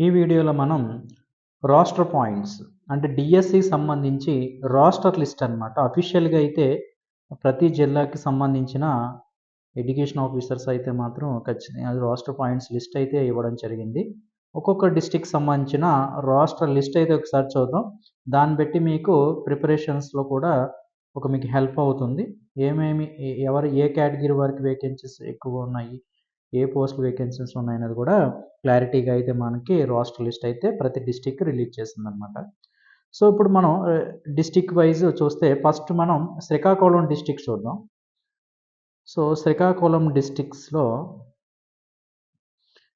ఈ వీడియోలో మనం రోస్టర్ పాయింట్స్ అంటే డిఎస్సికి సంబంధించి రోస్టర్ లిస్ట్ అనమాట. అఫీషియల్గా అయితే ప్రతి జిల్లాకి సంబంధించిన ఎడ్యుకేషన్ ఆఫీసర్స్ అయితే మాత్రం ఖచ్చితంగా రోస్టర్ పాయింట్స్ లిస్ట్ అయితే ఇవ్వడం జరిగింది. ఒక్కొక్క డిస్ట్రిక్ట్ సంబంధించిన రోస్టర్ లిస్ట్ అయితే ఒకసారి చూద్దాం. దాన్ని బట్టి మీకు ప్రిపరేషన్స్లో కూడా మీకు హెల్ప్ అవుతుంది. ఏమేమి ఎవరు ఏ కేటగిరీ వారికి వేకెన్సీస్ ఎక్కువ ఉన్నాయి, ఏ పోస్ట్ వేకెన్సీస్ ఉన్నాయనేది కూడా క్లారిటీగా అయితే మనకి రోస్టర్ లిస్ట్ అయితే ప్రతి డిస్ట్రిక్ట్ రిలీజ్ చేసిందనమాట. సో ఇప్పుడు మనం డిస్ట్రిక్ట్ వైజ్ చూస్తే ఫస్ట్ మనం శ్రీకాకుళం డిస్ట్రిక్ట్ చూద్దాం. సో శ్రీకాకుళం డిస్ట్రిక్ట్స్లో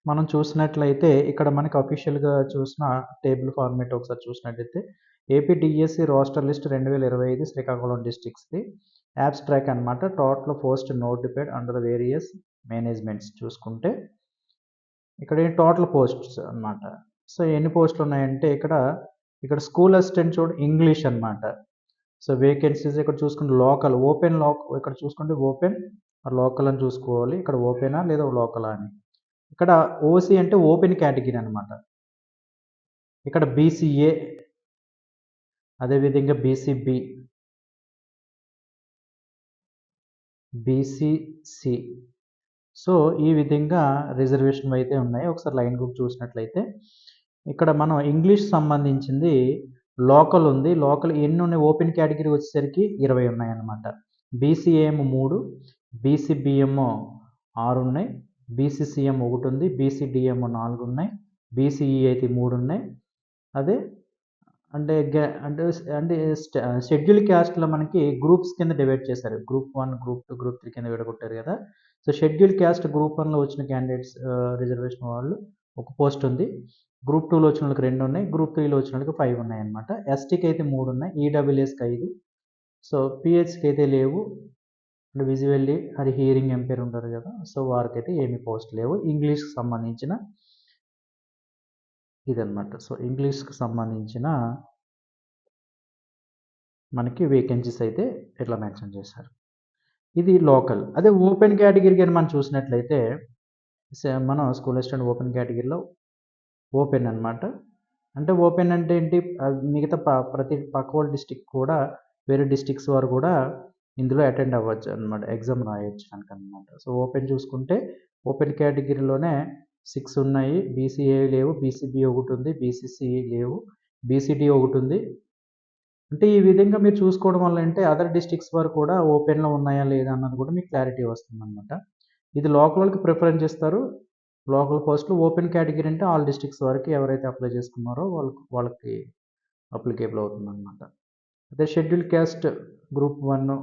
మనం చూసినట్లయితే ఇక్కడ మనకి అఫీషియల్గా చూసిన టేబుల్ ఫార్మేట్ ఒకసారి చూసినట్లయితే AP DSC roster list 2025 Srikakulam డిస్ట్రిక్ట్స్ది యాబ్స్ట్రాక్ట్ అనమాట. Total post notified under various managements చూసుకుంటే ఇక్కడ టోటల్ పోస్ట్స్ అనమాట. సో ఎన్ని పోస్టులు ఉన్నాయంటే ఇక్కడ స్కూల్ అసిస్టెంట్ ఇంగ్లీష్ అనమాట. సో వేకెన్సీస్ ఇక్కడ చూసుకుంటే లోకల్ ఇక్కడ చూసుకుంటే ఓపెన్ లోకల్ అని చూసుకోవాలి. ఇక్కడ ఓపెనా లేదా లోకలా అని. ఇక్కడ ఓసీ అంటే ఓపెన్ కేటగిరీ అనమాట. ఇక్కడ బీసీఏ, అదేవిధంగా బీసీబీ, బీసీసీ. సో ఈ విధంగా రిజర్వేషన్ అయితే ఉన్నాయి. ఒకసారి లైన్ గ్రూప్ చూసినట్లయితే ఇక్కడ మనం ఇంగ్లీష్ సంబంధించింది లోకల్ ఉంది. లోకల్ ఎన్ని ఉన్నాయి? ఓపెన్ కేటగిరీ వచ్చేసరికి 20 ఉన్నాయన్నమాట. బీసీఏఎం 3, బీసీబీఎం 6 ఉన్నాయి, బీసీసీఎం 1 ఉంది, బీసీడీఎం 4 ఉన్నాయి, బీసీఈ అయితే 3 ఉన్నాయి. అదే అంటే అంటే అంటే షెడ్యూల్ క్యాస్ట్లో మనకి గ్రూప్స్ కింద డివైడ్ చేశారు. గ్రూప్ 1, గ్రూప్ 2, గ్రూప్ 3 కింద విడగొట్టారు కదా. సో షెడ్యూల్ క్యాస్ట్ గ్రూప్ 1లో వచ్చిన క్యాండిడేట్స్ రిజర్వేషన్ వాళ్ళు ఒక పోస్ట్ ఉంది. గ్రూప్ 2లో వచ్చిన వాళ్ళకి 2 ఉన్నాయి, గ్రూప్ 3లో వచ్చిన వాళ్ళకి 5 ఉన్నాయి అనమాట. ఎస్టీకి అయితే 3 ఉన్నాయి, ఈడబ్ల్యూఎస్కి 5. సో పిహెచ్కి అయితే లేవు. అంటే విజువల్లీ అది హియరింగ్ ఎంపైర్ ఉంటారు కదా, సో వారికైతే ఏమి పోస్ట్ లేవు. ఇంగ్లీష్కి సంబంధించిన ఇదనమాట. సో ఇంగ్లీష్కి సంబంధించిన మనకి వేకెన్సీస్ అయితే ఇట్లా మెన్షన్ చేశారు. ఇది లోకల్. అదే ఓపెన్ కేటగిరీ కానీ మనం చూసినట్లయితే మనం స్కూల్ అసిస్టెంట్ ఓపెన్ కేటగిరీలో ఓపెన్ అనమాట. అంటే ఓపెన్ అంటే ఏంటి? మిగతా ప్రతి పక్క వాళ్ళ డిస్ట్రిక్ట్ కూడా వేరే డిస్ట్రిక్ట్స్ వారు కూడా ఇందులో అటెండ్ అవ్వచ్చు అనమాట, ఎగ్జామ్ రాయొచ్చు అనమాట. సో ఓపెన్ చూసుకుంటే ఓపెన్ కేటగిరీలోనే 6 ఉన్నాయి. బీసీఏ లేవు, బీసీబీ ఒకటి ఉంది, బీసీసీ లేవు, బీసీడీ ఒకటి ఉంది. అంటే ఈ విధంగా మీరు చూసుకోవడం వల్ల అంటే అదర్ డిస్ట్రిక్ట్స్ వారు కూడా ఓపెన్లో ఉన్నాయా లేదా అన్నది కూడా మీకు క్లారిటీ వస్తుంది అనమాట. ఇది లోకల్ వాళ్ళకి ప్రిఫరెన్స్ ఇస్తారు. లోకల్ పోస్టులు ఓపెన్ కేటగిరీ అంటే ఆల్ డిస్ట్రిక్ట్స్ వరకు ఎవరైతే అప్లై చేసుకున్నారో వాళ్ళకి అప్లికేబుల్ అవుతుంది అనమాట. అదే షెడ్యూల్ క్యాస్ట్ గ్రూప్ 1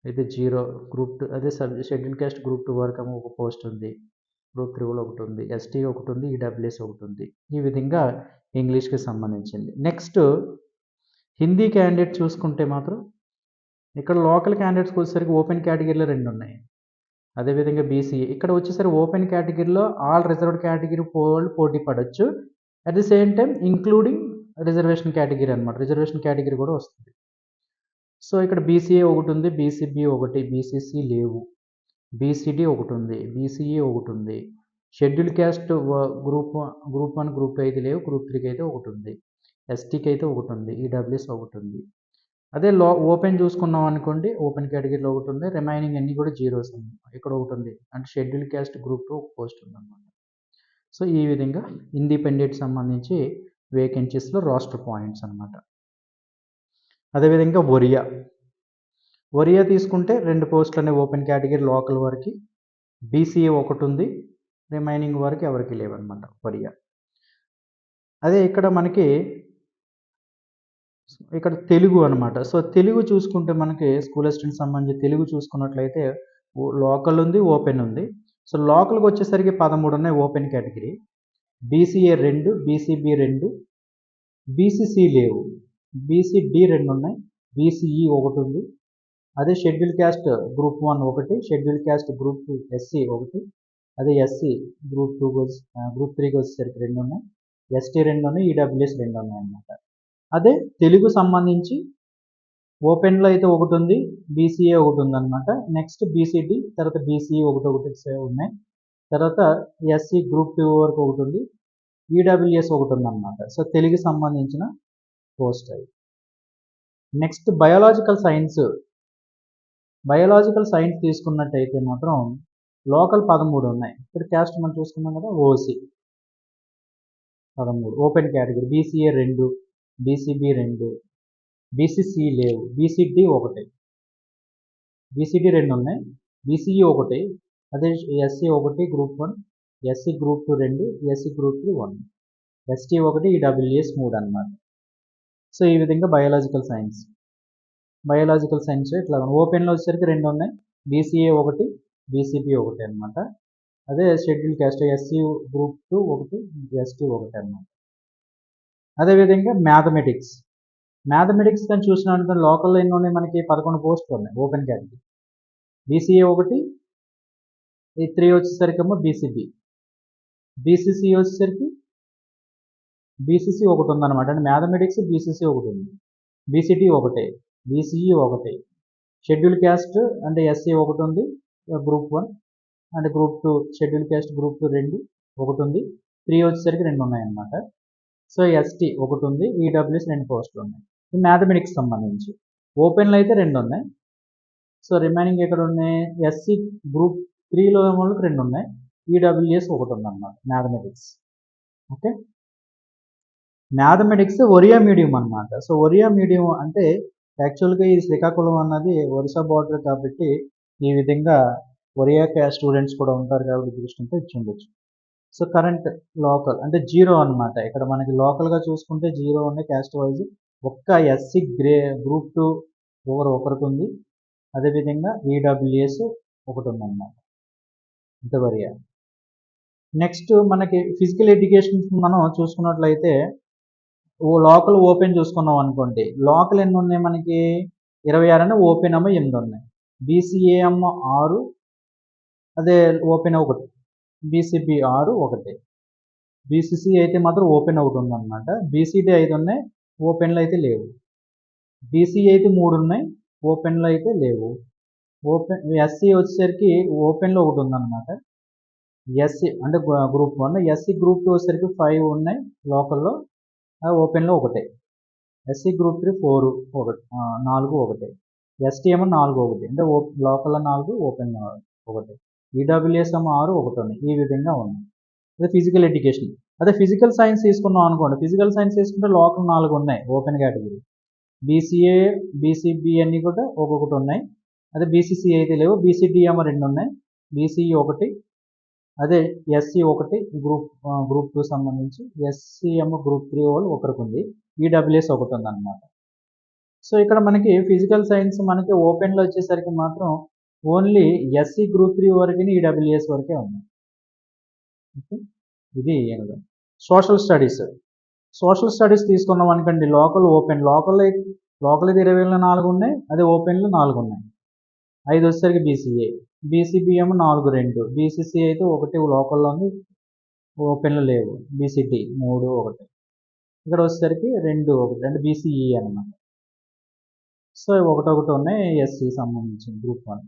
అయితే 0, గ్రూప్ 2 అదే షెడ్యూల్ క్యాస్ట్ గ్రూప్ 2 వరకు ఒక పోస్ట్ ఉంది, గ్రూప్ 3లో ఒకటి ఉంది, ఎస్టీ ఒకటి ఉంది, ఈడబ్ల్యూఎస్ ఒకటి ఉంది. ఈ విధంగా ఇంగ్లీష్కి సంబంధించింది. నెక్స్ట్ హిందీ క్యాండిడేట్ చూసుకుంటే మాత్రం ఇక్కడ లోకల్ క్యాండిడేట్స్కి వచ్చేసరికి ఓపెన్ కేటగిరీలో 2 ఉన్నాయి. అదేవిధంగా బీసీఏ ఇక్కడ వచ్చేసరికి ఓపెన్ కేటగిరీలో ఆల్ రిజర్వ్డ్ కేటగిరీ వాళ్ళు పోటీ పడవచ్చు. At the same time including reservation category అనమాట. రిజర్వేషన్ కేటగిరీ కూడా వస్తుంది. సో ఇక్కడ బీసీఏ ఒకటి ఉంది, బీసీబీ ఒకటి, బీసీసీ లేవు, బీసీడీ ఒకటి ఉంది, బీసీఈ ఒకటి ఉంది. షెడ్యూల్ క్యాస్ట్ గ్రూప్ 1, గ్రూప్ 2 అయితే లేవు, గ్రూప్ 3కి అయితే ఒకటి ఉంది, ఎస్టీకి అయితే ఒకటి ఉంది, ఈడబ్ల్యూఎస్ ఒకటి ఉంది. అదే ఓపెన్ చూసుకున్నాం అనుకోండి, ఓపెన్ కేటగిరీలో ఒకటి ఉంది, రిమైనింగ్ అన్నీ కూడా జీరోస్ ఉన్నాయి. ఇక్కడ ఒకటి ఉంది, అంటే షెడ్యూల్ క్యాస్ట్ గ్రూప్ 2 ఒక పోస్ట్ ఉందన్నమాట. సో ఈ విధంగా ఇండిపెండెంట్ సంబంధించి వేకెన్సీస్లో రోస్టర్ పాయింట్స్ అనమాట. అదేవిధంగా ఒరియా తీసుకుంటే 2 పోస్టులు అనేవి ఓపెన్ కేటగిరీ లోకల్ వరకు, బీసీఏ ఒకటి ఉంది, రిమైనింగ్ వరకు ఎవరికి లేవన్నమాట ఒరియా. అదే ఇక్కడ మనకి ఇక్కడ తెలుగు అనమాట. సో తెలుగు చూసుకుంటే మనకి స్కూల్ అసిస్టెంట్ సంబంధించి తెలుగు చూసుకున్నట్లయితే లోకల్ ఉంది, ఓపెన్ ఉంది. సో లోకల్కి వచ్చేసరికి 13 ఉన్నాయి open category, BCA 2, BCB 2, BCC లేవు, బీసీడీ 2 ఉన్నాయి, బీసీఈ ఒకటి ఉంది. అదే షెడ్యూల్ క్యాస్ట్ గ్రూప్ 1 ఒకటి, షెడ్యూల్ క్యాస్ట్ గ్రూప్ 2 ఎస్సీ ఒకటి, అదే ఎస్సీ గ్రూప్ 3కి వచ్చేసరికి 2 ఉన్నాయి, ఎస్టీ 2 ఉన్నాయి, ఈడబ్ల్యూఎస్ 2 ఉన్నాయి అన్నమాట. అదే తెలుగు సంబంధించి ఓపెన్లో అయితే ఒకటి ఉంది, బీసీఏ ఒకటి ఉందన్నమాట. నెక్స్ట్ బీసీడీ, తర్వాత బీసీఈ ఒకటి ఉన్నాయి. తర్వాత ఎస్సీ గ్రూప్ 2 వరకు ఒకటి ఉంది, ఈడబ్ల్యూఎస్ ఒకటి ఉందన్నమాట. సో తెలుగుకి సంబంధించిన పోస్ట్ అది. నెక్స్ట్ బయోలాజికల్ సైన్స్ తీసుకున్నట్టయితే మాత్రం లోకల్ 13 ఉన్నాయి. ఇక్కడ క్యాస్ట్ మనం చూసుకున్నాం కదా, OC 13, open category BCA 2, BCB 2, BCC లేవు, బీసీడీ 1, బీసీడీ 2 ఉన్నాయి, బీసీఈ 1, అదే SC 1 group 1, SC group 2 2, SC group 3 1, ST 1, EWS 3 అన్నమాట. సో ఈ విధంగా బయోలాజికల్ సైన్స్ ఇట్లా ఓపెన్లో వచ్చేసరికి 2 ఉన్నాయి, బీసీఏ 1, బీసీబీ 1 అనమాట. అదే schedule caste SC group 2 1, ST 1 అనమాట. అదేవిధంగా మ్యాథమెటిక్స్ కానీ చూసినట్టు లోకల్లో ఎన్ని ఉన్నాయి, మనకి 11 పోస్టులు ఉన్నాయి ఓపెన్ కేటగిరీ. బీసీఏ 1, ఈ 3 వచ్చేసరికేమో బీసీబీ, బీసీసీ వచ్చేసరికి బీసీసీ 1 ఉందన్నమాట. అంటే మ్యాథమెటిక్స్ బీసీసీ 1 ఉంది, బీసీటీ 1, బీసీఈ 1, షెడ్యూల్ క్యాస్ట్ అంటే ఎస్సీ 1 ఉంది గ్రూప్ 1, అంటే గ్రూప్ 2 షెడ్యూల్ క్యాస్ట్ గ్రూప్ 2 1 ఉంది, 3 వచ్చేసరికి 2 ఉన్నాయన్నమాట. సో ఎస్టీ 1 ఉంది, ఈడబ్ల్యూఎస్ 2 పోస్టులు ఉన్నాయి. ఇది మ్యాథమెటిక్స్ సంబంధించి. ఓపెన్లో అయితే 2 ఉన్నాయి. సో రిమైనింగ్ ఎక్కడ ఉన్నాయి, ఎస్సీ గ్రూప్ 3లో వాళ్ళకి 2 ఉన్నాయి, ఈడబ్ల్యూఎస్ 1 ఉందన్నమాట mathematics. Okay, mathematics Oriya medium అన్నమాట. సో ఒరియా మీడియం అంటే యాక్చువల్గా ఈ శ్రీకాకుళం అన్నది ఒరిస్సా బార్డర్ కాబట్టి ఈ విధంగా ఒరియా స్టూడెంట్స్ కూడా ఉంటారు కాబట్టి దృష్టితో ఇచ్చి ఉండొచ్చు. సో కరెంట్ లోకల్ అంటే 0 అనమాట. ఇక్కడ మనకి లోకల్గా చూసుకుంటే 0 ఉన్నాయి క్యాస్ట్ వైజ్. ఒక్క ఎస్సీ గ్రూప్ 2 ఒకరికి ఉంది, అదేవిధంగా ఈడబ్ల్యూఎస్ 1 ఉందన్నమాట. ఇంత ఒరియా. నెక్స్ట్ మనకి ఫిజికల్ ఎడ్యుకేషన్ మనం చూసుకున్నట్లయితే లోకల్ ఓపెన్ చూసుకున్నాం అనుకోండి, లోకల్ ఎన్ని ఉన్నాయి మనకి 26 అని, ఓపెన్ ఏమో 8 ఉన్నాయి, బీసీఏ ఏమో 6, అదే ఓపెన్ 1, బీసీబీ 6 1, బీసీసీ అయితే మాత్రం ఓపెన్ 1 ఉందన్నమాట, బీసీడీ 5 ఉన్నాయి, ఓపెన్లో అయితే లేవు, బీసీ అయితే 3 ఉన్నాయి, ఓపెన్లో అయితే లేవు, ఎస్సీ వచ్చేసరికి ఓపెన్లో 1 ఉందన్నమాట, ఎస్సీ అంటే గ్రూప్ 1, ఎస్సీ గ్రూప్ 2 వచ్చేసరికి 5 ఉన్నాయి లోకల్లో, ఓపెన్లో 1, ఎస్సీ గ్రూప్ 3 4 1, ఎస్టీ ఏమో 4 1, అంటే లోకల్లో 4, ఓపెన్లో 1, ఈడబ్ల్యూఎస్ ఏమో 6 1 ఉన్నాయి. ఈ విధంగా ఉన్నాయి. అదే ఫిజికల్ ఎడ్యుకేషన్. అదే ఫిజికల్ సైన్స్ తీసుకున్నాం అనుకోండి, ఫిజికల్ సైన్స్ తీసుకుంటే లోకల్ 4 ఉన్నాయి ఓపెన్ కేటగిరీ, బీసీఏ బీసీబీ అన్నీ కూడా ఒక్కొక్కటి ఉన్నాయి, అదే బీసీసీ అయితే లేవు, బీసీడీ ఏమో 2 ఉన్నాయి, బీసీఈ 1, అదే ఎస్సీ 1 గ్రూప్ 2 సంబంధించి, ఎస్సీ ఏమో గ్రూప్ 3 వాళ్ళు ఒకరికి ఉంది, ఈడబ్ల్యూఎస్ 1 ఉందన్నమాట. సో ఇక్కడ మనకి ఫిజికల్ సైన్స్ మనకి ఓపెన్లో వచ్చేసరికి మాత్రం ఓన్లీ ఎస్సీ గ్రూప్ 3 వరకు, ఈడబ్ల్యూఎస్ వరకే ఉంది. ఓకే, ఇది సోషల్ స్టడీస్ తీసుకున్నాం అనుకోండి, లోకల్ ఓపెన్, లోకల్ అయితే 24 ఉన్నాయి, అదే ఓపెన్లో 4 ఉన్నాయి, 5 వచ్చేసరికి బీసీఏ, బీసీబీ ఏమో 4 2, బీసీసీ అయితే 1 లోకల్లో ఉంది, ఓపెన్లో లేవు, బీసీటీ 3 1, ఇక్కడ వచ్చేసరికి 2 1, అంటే బీసీఈ అనమాట. సో 1 1 ఉన్నాయి ఎస్సీ సంబంధించిన గ్రూప్ 1.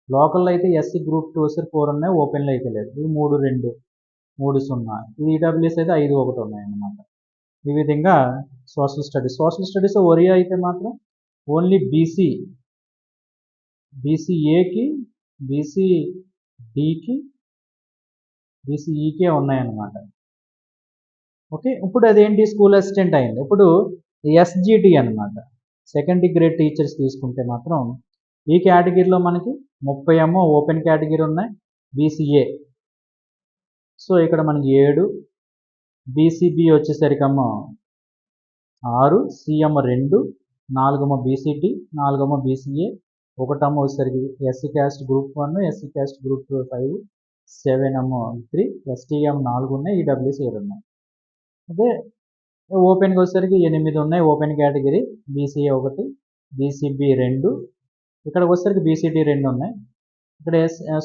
లోకల్లో అయితే ఎస్సీ గ్రూప్ 2 వచ్చేసరికి 4 ఉన్నాయి, ఓపెన్లో అయితే లేదు, ఇది 3 2 3 0, ఇది ఈడబ్ల్యూఎస్ అయితే 5 1 ఉన్నాయి అన్నమాట. ఈ విధంగా సోషల్ స్టడీస్ ఒరియా అయితే మాత్రం ఓన్లీ బీసీఏకి, బీసీడీకి, బీసీఈకే ఉన్నాయన్నమాట. ఓకే, ఇప్పుడు అదేంటి స్కూల్ అసిస్టెంట్ అయింది. ఇప్పుడు ఎస్జిటి అనమాట, సెకండ్ గ్రేడ్ టీచర్స్ తీసుకుంటే మాత్రం ఈ కేటగిరీలో మనకి 30 ఏమో ఓపెన్ కేటగిరీ ఉన్నాయి, బీసీఏ. సో ఇక్కడ మనకి 7, బీసీబీ వచ్చేసరికేమో 6, సిఎం 2, 4 బీసీటీ, 4 బీసీఏ, 1 వచ్చేసరికి SC caste group 1, SC caste group 2 5, 7 3, STM 4 ఉన్నాయి, ఈడబ్ల్యూఎస్ 7 ఉన్నాయి. అదే ఓపెన్కి వచ్చేసరికి 8 ఉన్నాయి ఓపెన్ కేటగిరీ, బీసీఏ 1, బీసీబీ 2, ఇక్కడికి వచ్చేసరికి బీసీటీ 2 ఉన్నాయి, ఇక్కడ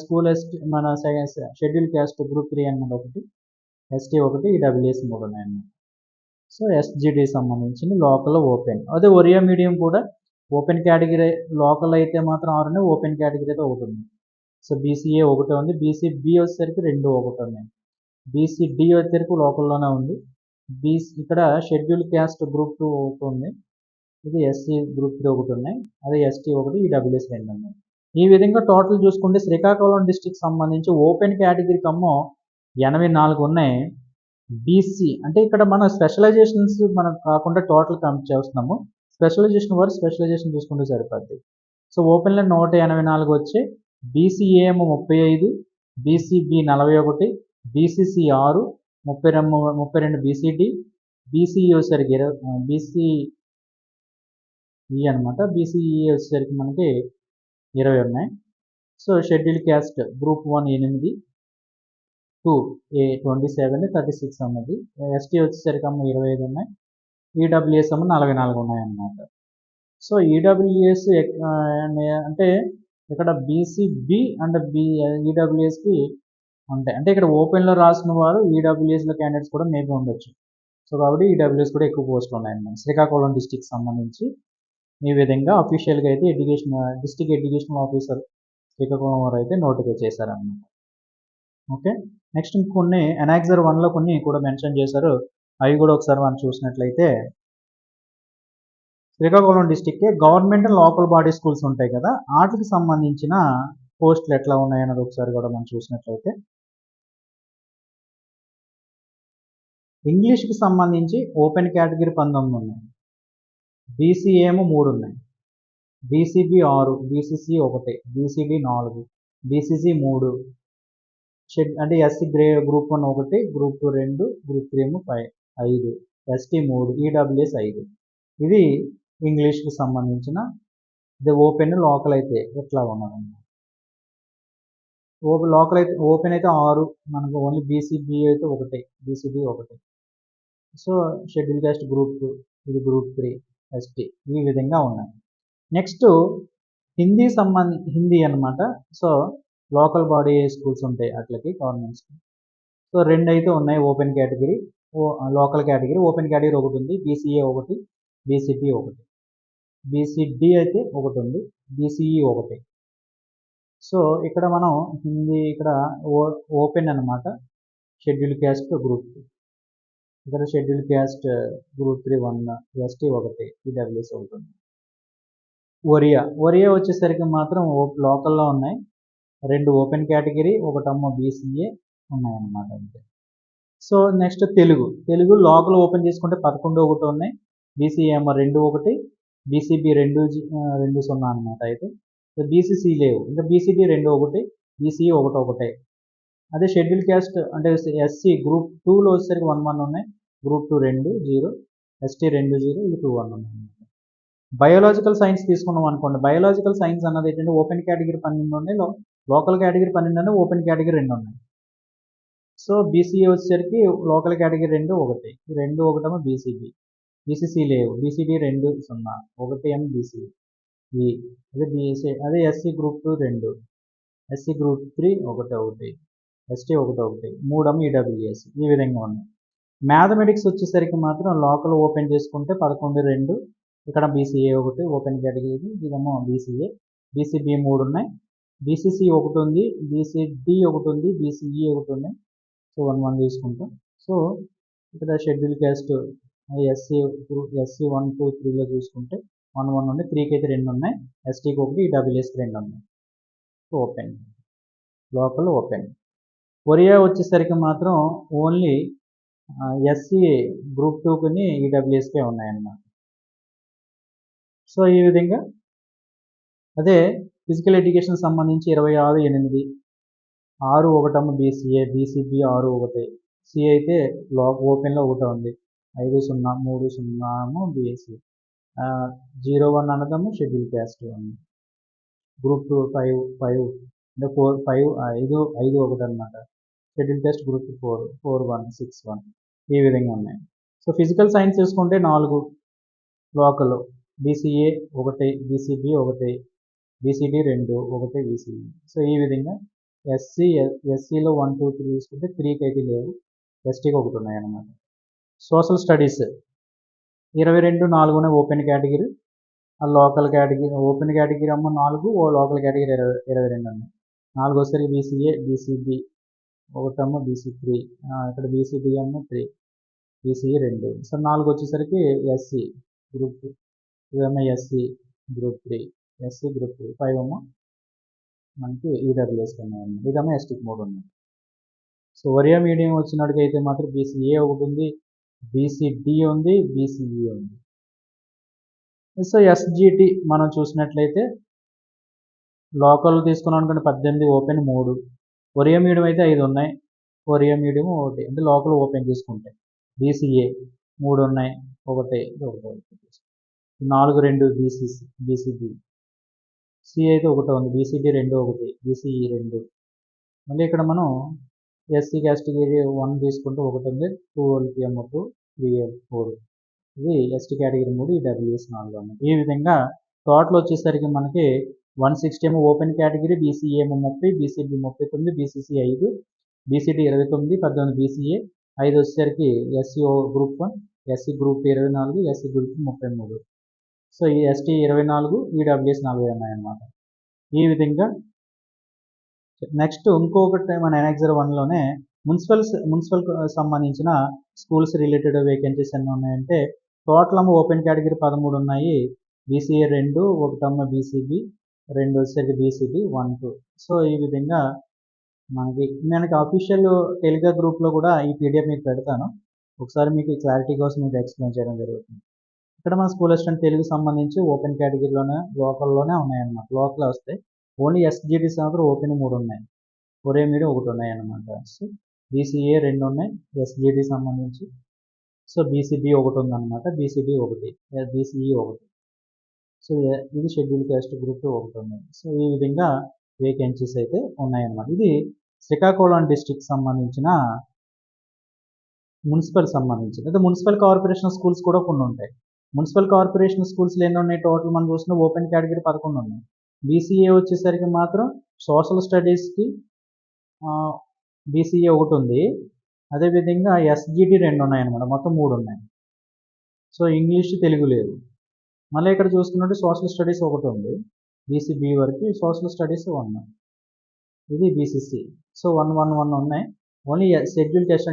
స్కూల్ మన షెడ్యూల్ క్యాస్ట్ గ్రూప్ 3 అన్నమాట 1, ఎస్టీ 1, ఈడబ్ల్యూఎస్ 3 ఉన్నాయన్నమాట. సో ఎస్జిడి సంబంధించిన లోకల్ ఓపెన్. అదే ఒరియా మీడియం కూడా ఓపెన్ కేటగిరీ, లోకల్ అయితే మాత్రం 6 ఉన్నాయి, ఓపెన్ కేటగిరీ అయితే 1 ఉంది. సో బీసీఏ 1 ఉంది, బీసీబీ వచ్చేసరికి 2 1 ఉన్నాయి, బీసీడీ వచ్చేసరికి లోకల్లోనే ఉంది. ఇక్కడ షెడ్యూల్ క్యాస్ట్ గ్రూప్ 2 ఒకటి ఉంది. ఇది ఎస్సీ గ్రూప్ 3 ఒకటి ఉన్నాయి. అదే ఎస్టీ ఒకటి, ఈడబ్ల్యూఎస్ 2 ఉన్నాయి. ఈ విధంగా టోటల్ చూసుకుంటే శ్రీకాకుళం డిస్ట్రిక్ట్ సంబంధించి ఓపెన్ కేటగిరీకి 84 ఉన్నాయి. బీసీ అంటే ఇక్కడ మన స్పెషలైజేషన్స్ మనం కాకుండా టోటల్ కంప్లీట్ చేస్తున్నాము. స్పెషలైజేషన్ వారు స్పెషలైజేషన్ చూసుకుంటే సరిపోద్ది. సో ఓపెన్లో 184 వచ్చి BCA 35, BCB 41, BCC 6, 32 BCD, BCE వచ్చేసరికి బీసీఈ అనమాట. బీసీఈ వచ్చేసరికి మనకి 20 ఉన్నాయి. సో షెడ్యూల్ క్యాస్ట్ గ్రూప్ 1 8, 2 27, 36 ఉన్నది. ఎస్టీ వచ్చేసరికి 25 ఉన్నాయి. ఈడబ్ల్యూఎస్ 44 ఉన్నాయి అన్నమాట. సో ఈడబ్ల్యూఎస్ అంటే ఇక్కడ బీసీబీ అండ్ ఈడబ్ల్యూఎస్కి ఉంటాయి. అంటే ఇక్కడ ఓపెన్లో రాసిన వారు ఈడబ్ల్యూఎస్లో క్యాండిడేట్స్ కూడా మేబీ ఉండొచ్చు. సో కాబట్టి ఈడబ్ల్యూఎస్ కూడా ఎక్కువ పోస్టులు ఉన్నాయన్నమాట. శ్రీకాకుళం డిస్టిక్ సంబంధించి ఈ విధంగా అఫీషియల్గా అయితే డిస్ట్రిక్ట్ ఎడ్యుకేషనల్ ఆఫీసర్ శ్రీకాకుళం వారు అయితే నోటిఫై చేశారన్నమాట. ఓకే, నెక్స్ట్ ఇంకొన్ని ఎనాక్సర్ 1లో కొన్ని కూడా మెన్షన్ చేశారు. అవి కూడా ఒకసారి మనం చూసినట్లయితే శ్రీకాకుళం డిస్టిక్కి government and local body schools ఉంటాయి కదా, వాటికి సంబంధించిన పోస్టులు ఎట్లా ఉన్నాయన్నది ఒకసారి కూడా మనం చూసినట్లయితే ఇంగ్లీష్కి సంబంధించి ఓపెన్ కేటగిరీ 19 ఉన్నాయి. బీసీఏ 3 ఉన్నాయి. బీసీబీ 6, బీసీసీ 1, బీసీడీ 4, బీసీసీ 3, అంటే SC group 1 1, group 2 2, group 3 5, ST 3, EWS 5. ఇది ఇంగ్లీష్కి సంబంధించిన ఇది ఓపెన్. లోకల్ అయితే ఎట్లా ఉన్నారన్నమాట. లోకల్ అయితే ఓపెన్ అయితే 6, మనకు ఓన్లీ బీసీబీ అయితే 1, BCB 1. So schedule caste group 2, ఇది గ్రూప్ 3, ఎస్టీ ఈ విధంగా ఉన్నాయి. నెక్స్ట్ హిందీ అన్నమాట. సో లోకల్ బాడీ స్కూల్స్ ఉంటాయి అట్లకి గవర్నమెంట్ స్కూల్. సో 2 అయితే ఉన్నాయి open category, local category. Open category ఒకటి ఉంది, బీసీఏ 1, బీసీడీ 1, బీసీడీ అయితే ఒకటి ఉంది, బీసీఈ 1. సో ఇక్కడ మనం హిందీ ఇక్కడ ఓపెన్ అన్నమాట. షెడ్యూల్ క్యాస్ట్ గ్రూప్ 2, ఇక్కడ schedule caste group 3 1, ST 1, EWS 1 ఉంది. ఒరియా వచ్చేసరికి మాత్రం లోకల్లో ఉన్నాయి. 2 ఓపెన్ కేటగిరీ, ఒకటమ్మ బీసీఏ ఉన్నాయన్నమాట అంతే. So next Telugu local open చేసుకుంటే 11 ఒకటి ఉన్నాయి. బీసీఏ 2 1, బీసీబీ 2 0 అనమాట. అయితే బీసీసీ లేవు. ఇంకా బీసీడీ 2 1, బీసీఈ 1 1. అదే షెడ్యూల్ క్యాస్ట్ అంటే ఎస్సీ గ్రూప్ 2లో వచ్చేసరికి 1 1 ఉన్నాయి, గ్రూప్ 2 2 0, ఎస్టీ 2 0, ఇది 2 1 ఉన్నాయి. బయోలాజికల్ సైన్స్ తీసుకున్నాం అనుకోండి. బయోలాజికల్ సైన్స్ అన్నది ఏంటంటే ఓపెన్ కేటగిరీ 12 ఉన్నాయి, లోకల్ కేటగిరీ 12 ఉన్నాయి, ఓపెన్ కేటగిరీ 2 ఉన్నాయి. సో బీసీఏ వచ్చేసరికి లోకల్ కేటగిరీ 2 1, 2 1 బీసీబీ, బీసీసీ లేవు, బీసీడీ 2 0, 1 బీసీ అదే SC group 2 2, SC group 3 1 1, ST 1 1, 3 EWS ఈ విధంగా ఉన్నాయి. మ్యాథమెటిక్స్ వచ్చేసరికి మాత్రం లోకల్ ఓపెన్ చేసుకుంటే 11 2, ఇక్కడ బీసీఏ 1 ఓపెన్ కేటగిరీ, ఇదేమో బీసీఏ, బీసీబీ 3 ఉన్నాయి, బీసీసీ 1 ఉంది, బీసీడీ 1 ఉంది, బీసీఈ 1 ఉన్నాయి. సో 1 1 తీసుకుంటాం. సో ఇక్కడ షెడ్యూల్ క్యాస్ట్ ఎస్సీ 1 2 3లో చూసుకుంటే 1 1 ఉంది, 3కి అయితే 2 ఉన్నాయి, ఎస్టీకి 1, ఈడబ్ల్యూఎస్కి 2 ఉన్నాయి. Open local open. ఒరియా వచ్చేసరికి మాత్రం ఓన్లీ ఎస్సీ గ్రూప్ 2కి ఈడబ్ల్యూఎస్కే ఉన్నాయన్నమాట. సో ఈ విధంగా అదే ఫిజికల్ ఎడ్యుకేషన్ సంబంధించి 26 8, 6 1 బీసీఏ, బీసీబీ 6 1, సి అయితే ఓపెన్లో 1 ఉంది, 5 0 3 0 బీఎస్సీ, 0 1 అన్నదము షెడ్యూల్ క్యాస్ట్ ఉంది, గ్రూప్ 2 5 5 అంటే 4 5 5 1 అనమాట. షెడ్యూల్ క్యాస్ట్ గ్రూప్ 4 4 1 6 1 ఈ విధంగా ఉన్నాయి. సో ఫిజికల్ సైన్స్ చూసుకుంటే 4 local, BCA 1, BCB 1, BCD 2 1 BCE. So ఈ విధంగా ఎస్సీలో 1 2 3 తీసుకుంటే 3కి అయితే లేవు, ఎస్టీకి 1 ఉన్నాయి అన్నమాట. Social studies 22 4 open category, local category open category 4, local category 22 ఉన్నాయి. 4 వచ్చేసరికి బీసీఏ, బీసీబీ ఒకటేమో బీసీ3, ఇక్కడ బీసీబీ ఏమో 3, బీసీఈ 2. సో 4 వచ్చేసరికి ఎస్సీ గ్రూప్, ఇదేమో ఎస్సీ గ్రూప్ 3, ఎస్సీ గ్రూప్ 3. 5 ఏమో మనకి ఈడబ్ల్యూఎస్ ఉన్నాయండి. ఇదేమో ఎస్టీకి 3 ఉన్నాయి. సో ఒరియా మీడియం వచ్చినట్టుగైతే మాత్రం బీసీఏ ఒకటి ఉంది, బీసీడి ఉంది, బీసీఈ ఉంది. సో ఎస్జిటి మనం చూసినట్లయితే లోకల్ తీసుకున్నాం అనుకోండి 18, ఓపెన్ 3. ఒరియా మీడియం అయితే 5 ఉన్నాయి, ఒరియా మీడియం 1, అంటే లోకల్ ఓపెన్ తీసుకుంటే. బీసీఏ 3 ఉన్నాయి, 1, 4, 2 బీసీసీ, బీసీబీ. సి అయితే 1 ఉంది, బీసీడీ 2, 1, బీసీఈ 2. మళ్ళీ ఇక్కడ మనం ఎస్సీ కేటగిరీ 1 తీసుకుంటే 1 ఉంది, 2 వాళ్ళకి ఏమో 2, 3 4. ఇది ఎస్టీ కేటగిరీ 3, ఈడబ్ల్యూఎస్ 4 ఉన్నాయి. ఈ విధంగా టోటల్ వచ్చేసరికి మనకి 160 ఏమో ఓపెన్ కేటగిరీ, బీసీఏ ఏమో 30, బీసీబీ 39, బీసీసీ 5, బీసీడీ 29, 18 బీసీఏ, 5 వచ్చేసరికి SC group 1, SC group 24, SC group 33. So ఈ ఎస్టీ 24, ఈడబ్ల్యూఎస్ 40 ఉన్నాయన్నమాట. ఈ విధంగా నెక్స్ట్ ఇంకొకటి మన ఎన్ఎక్జర్ 1లోనే మున్సిపల్ సంబంధించిన స్కూల్స్ రిలేటెడ్ వేకెన్సీస్ ఎన్ని ఉన్నాయంటే టోటల్ ఓపెన్ కేటగిరీ 13 ఉన్నాయి, బీసీఏ 2, ఒకటమ్మ బీసీబీ 2 వచ్చేసరికి బీసీబీ 1, 2. సో ఈ విధంగా మనకి అఫీషియల్ టెలిగ్రామ్ గ్రూప్లో కూడా ఈ పీడిఎఫ్ మీకు పెడతాను, ఒకసారి మీకు క్లారిటీ కోసం మీకు ఎక్స్ప్లెయిన్ చేయడం జరుగుతుంది. ఇక్కడ మన స్కూల్ అసిస్టెంట్ తెలుగు సంబంధించి ఓపెన్ కేటగిరీలోనే లోకల్లోనే ఉన్నాయన్నమాట. లోకల్ వస్తాయి, ఓన్లీ ఎస్జిటీస్ మాత్రం ఓపెన్ 3 ఉన్నాయి, ఒరియా మీడియం 1 ఉన్నాయి అన్నమాట. సో బీసీఏ 2 ఉన్నాయి ఎస్జిటి సంబంధించి, సో బీసీబీ 1 ఉందన్నమాట, బీసీడీ 1, బీసీఈ 1. సో ఇది షెడ్యూల్ కాస్ట్ గ్రూప్ 1 ఉంది. సో ఈ విధంగా వేకెన్సీస్ అయితే ఉన్నాయన్నమాట. ఇది శ్రీకాకుళం డిస్ట్రిక్ట్ సంబంధించిన మున్సిపల్ సంబంధించింది. అయితే మున్సిపల్ కార్పొరేషన్ స్కూల్స్ కూడా కొన్ని ఉంటాయి. మున్సిపల్ కార్పొరేషన్ స్కూల్స్లో ఎన్ని ఉన్నాయి టోటల్ మనం చూసిన ఓపెన్ కేటగిరీ 11 ఉన్నాయి. బీసీఏ వచ్చేసరికి మాత్రం సోషల్ స్టడీస్కి బీసీఏ 1 ఉంది, అదేవిధంగా ఎస్జిటి 2 ఉన్నాయన్నమాట, మొత్తం 3 ఉన్నాయి. సో ఇంగ్లీష్ తెలుగు లేదు. మళ్ళీ ఇక్కడ చూసుకున్నట్టు సోషల్ స్టడీస్ 1 ఉంది, బీసీబీ వరకు, సోషల్ స్టడీస్ 1. ఇది బీసీసీ. సో 1, 1, 1 ఉన్నాయి. Only schedule caste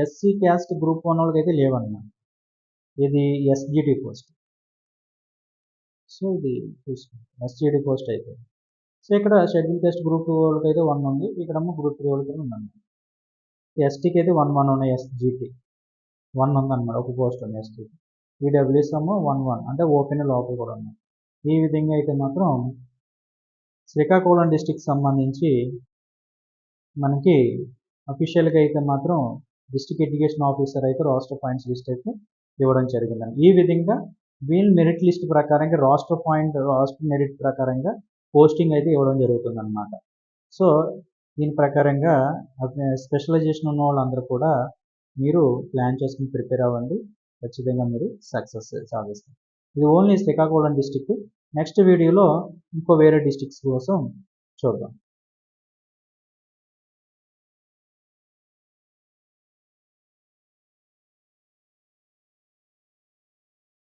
SC caste group 1 వాళ్ళకి అయితే లేవన్నమాట. ఇది ఎస్జిటి పోస్ట్. సో ఇది చూసుకోండి ఎస్జిటి పోస్ట్ అయితే. సో ఇక్కడ షెడ్యూల్ క్యాస్ట్ గ్రూప్ 2 వాళ్ళకి అయితే 1 ఉంది, ఇక్కడేమో గ్రూప్ 3 వాళ్ళకి ఉందండి. ఎస్టీకి అయితే 1, 1 ఉన్నాయి, ఎస్జిటి 1 ఉందన్నమాట, ఒక పోస్ట్ ఉంది ఎస్టీకి. ఈడబ్ల్యూఎస్ ఏమో 1, 1, అంటే ఓపెన్ లోపల కూడా ఉన్నాయి. ఈ విధంగా అయితే మాత్రం శ్రీకాకుళం డిస్టిక్ సంబంధించి మనకి అఫీషియల్గా అయితే మాత్రం డిస్ట్రిక్ట్ ఎడ్యుకేషన్ ఆఫీసర్ అయితే రాష్ట్ర పాయింట్స్ లిస్ట్ అయితే ఇవ్వడం జరిగిందండి. ఈ విధంగా వీల్ మెరిట్ లిస్ట్ ప్రకారంగా రాష్ట్ర మెరిట్ ప్రకారంగా పోస్టింగ్ అయితే ఇవ్వడం జరుగుతుంది అన్నమాట. సో దీని ప్రకారంగా స్పెషలైజేషన్ ఉన్న వాళ్ళందరూ కూడా మీరు ప్లాన్ చేసుకుని ప్రిపేర్ అవ్వండి, ఖచ్చితంగా మీరు సక్సెస్ సాధిస్తారు. ఇది ఓన్లీ శ్రీకాకుళం డిస్టిక్. నెక్స్ట్ వీడియోలో ఇంకో వేరే డిస్ట్రిక్ట్స్ కోసం చూద్దాం.